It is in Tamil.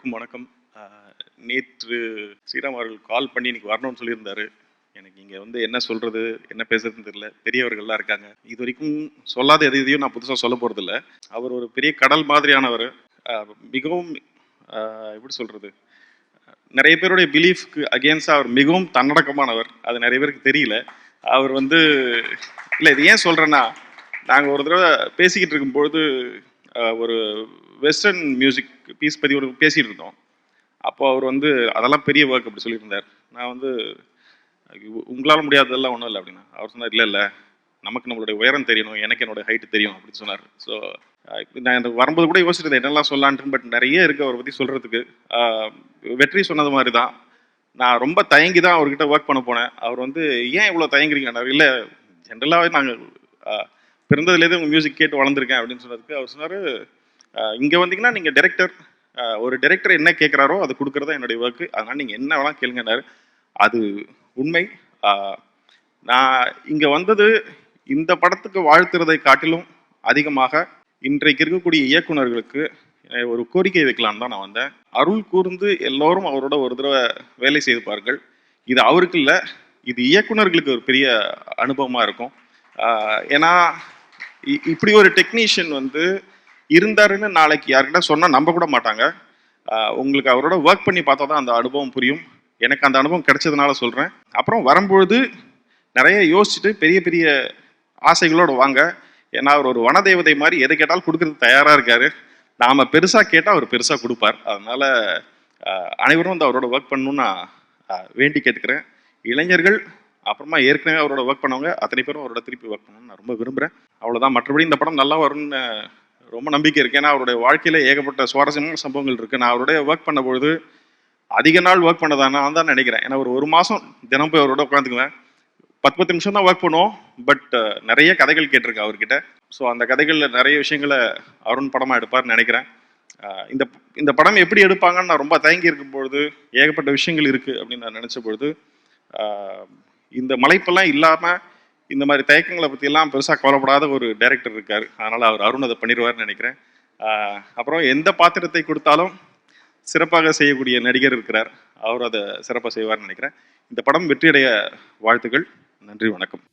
எல்லோருக்கும் வணக்கம். நேற்று ஸ்ரீராம் அவர்கள் கால் பண்ணி இன்னைக்கு வரணும்னு சொல்லியிருந்தாரு. எனக்கு இங்கே வந்து என்ன சொல்கிறது, என்ன பேசுறதுன்னு தெரியல. பெரியவர்கள்லாம் இருக்காங்க. இது வரைக்கும் சொல்லாத எதையும் நான் புதுசாக சொல்ல போகிறதில்ல. அவர் ஒரு பெரிய கடல் மாதிரியானவர். மிகவும் எப்படி சொல்கிறது, நிறைய பேருடைய பிலீஃப்க்கு அகேன்ஸ்டாக அவர் மிகவும் தன்னடக்கமானவர். அது நிறைய பேருக்கு தெரியல. அவர் வந்து இல்லை, இது ஏன் சொல்கிறேன்னா, நாங்கள் ஒரு தடவை பேசிக்கிட்டு இருக்கும்பொழுது ஒரு வெஸ்டர்ன் மியூசிக் பீஸ் பற்றி ஒரு பேசிகிட்டு இருந்தோம். அப்போ அவர் வந்து அதெல்லாம் பெரிய ஒர்க் அப்படி சொல்லியிருந்தார். நான் வந்து உங்களால் முடியாததெல்லாம் ஒன்றும் இல்லை அப்படின்னா, அவர் சொன்னார், இல்லை இல்லை, நமக்கு நம்மளுடைய உயரம் தெரியணும், எனக்கு என்னோட ஹைட்டு தெரியும் அப்படின்னு சொன்னார். ஸோ நான் எனக்கு வரும்போது கூட யோசிச்சிருந்தேன் என்னெல்லாம் சொல்லான்ட்டு. பட் நிறைய இருக்குது அவரை பற்றி சொல்கிறதுக்கு. வெற்றி சொன்னது மாதிரி தான், நான் ரொம்ப தயங்கி தான் அவர்கிட்ட ஒர்க் பண்ண போனேன். அவர் வந்து ஏன் இவ்வளோ தயங்குறீங்க? இல்லை, ஜென்ரலாகவே நாங்கள் பிறந்ததுலேருந்து உங்கள் மியூசிக் கேட்டு வளர்ந்துருக்கேன் அப்படின்னு சொன்னதுக்கு அவர் சொன்னார், இங்கே வந்தீங்கன்னா நீங்கள் டைரக்டர், ஒரு டைரக்டர் என்ன கேட்குறாரோ அது கொடுக்குறதா என்னுடைய ஒர்க்கு, அதனால் நீங்கள் என்ன வேணால் கேளுங்கன்னாரு. அது உண்மை. நான் இங்கே வந்தது இந்த படத்துக்கு வாழ்த்துறதை காட்டிலும் அதிகமாக இன்றைக்கு இருக்கக்கூடிய இயக்குநர்களுக்கு ஒரு கோரிக்கை வைக்கலான்னு தான் நான் வந்தேன். அருள் கூர்ந்து எல்லோரும் அவரோட ஒரு தடவை வேலை செய்திருப்பார்கள். இது அவருக்கு இல்லை, இது இயக்குநர்களுக்கு ஒரு பெரிய அனுபவமாக இருக்கும். ஏன்னா இப்படி ஒரு டெக்னீஷியன் வந்து இருந்தாருன்னு நாளைக்கு யார்கிட்ட சொன்னால் நம்ப கூட மாட்டாங்க. உங்களுக்கு அவரோட ஒர்க் பண்ணி பார்த்தா தான் அந்த அனுபவம் புரியும். எனக்கு அந்த அனுபவம் கிடைச்சதுனால சொல்கிறேன். அப்புறம் வரும்பொழுது நிறைய யோசிச்சுட்டு பெரிய பெரிய ஆசைகளோடு வாங்க. ஏன்னா அவர் ஒரு வனதேவதை மாதிரி எதை கேட்டாலும் கொடுக்கறதுக்கு தயாராக இருக்கார். நாம் பெருசாக கேட்டால் அவர் பெருசாக கொடுப்பார். அதனால் அனைவரும் வந்து அவரோட ஒர்க் பண்ணணும்னு நான் வேண்டி கேட்டுக்கிறேன். இளைஞர்கள் அப்புறமா ஏற்கனவே அவரோட ஒர்க் பண்ணவங்க அத்தனை பேரும் அவரோட திருப்பி ஒர்க் பண்ணணும்னு நான் ரொம்ப விரும்புகிறேன். அவ்வளோதான். மற்றபடி இந்த படம் நல்லா வரும்னு ரொம்ப நம்பிக்கை இருக்குது. ஏன்னா அவருடைய வாழ்க்கையில் ஏகப்பட்ட சுவாரஸ்யமான சம்பவங்கள் இருக்குது. நான் அவருடைய ஒர்க் பண்ணும்பொழுது அதிக நாள் ஒர்க் பண்ணதான் நான் தான் நினைக்கிறேன். ஏன்னா ஒரு மாதம் தினம் போய் அவரோட உட்காந்துக்குவேன். 10 நிமிஷம் தான் ஒர்க் பண்ணுவோம். பட் நிறைய கதைகள் கேட்டிருக்கேன் அவர்கிட்ட. ஸோ அந்த கதைகளில் நிறைய விஷயங்களை அருண் படமாக எடுப்பார்னு நினைக்கிறேன். இந்த படம் எப்படி எடுப்பாங்கன்னு நான் ரொம்ப தயங்கி இருக்கும் பொழுது, ஏகப்பட்ட விஷயங்கள் இருக்குது அப்படின்னு நான் நினச்ச பொழுது, இந்த மலைப்பெல்லாம் இல்லாமல் இந்த மாதிரி தயக்கங்களை பற்றியெல்லாம் பெருசாக கவலைப்படாத ஒரு டைரக்டர் இருக்கார். அதனால் அவர் அருண் அதை பண்ணிடுவார்னு நினைக்கிறேன். அப்புறம் எந்த பாத்திரத்தை கொடுத்தாலும் சிறப்பாக செய்யக்கூடிய நடிகர் இருக்கிறார். அவர் அதை சிறப்பாக செய்வார்னு நினைக்கிறேன். இந்த படம் வெற்றியடைய வாழ்த்துக்கள். நன்றி, வணக்கம்.